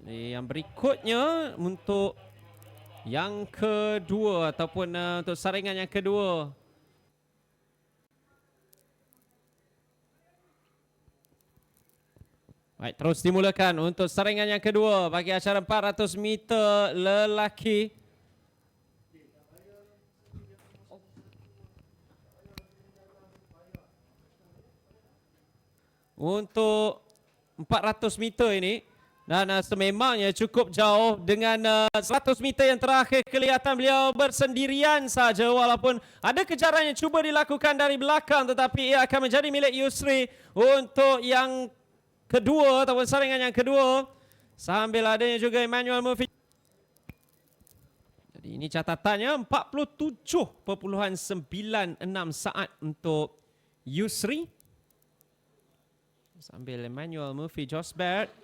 Yang berikutnya untuk yang kedua ataupun untuk saringan yang kedua. Baik, terus dimulakan untuk saringan yang kedua bagi acara 400 meter lelaki. Untuk 400 meter ini, dan sememangnya cukup jauh dengan 100 meter yang terakhir kelihatan beliau bersendirian saja walaupun ada kejaran yang cuba dilakukan dari belakang tetapi ia akan menjadi milik Yusri untuk yang kedua ataupun saringan yang kedua sambil adanya juga Emmanuel Murphy. Jadi ini catatannya 47.96 saat untuk Yusri. Sambil Emmanuel Murphy Josbert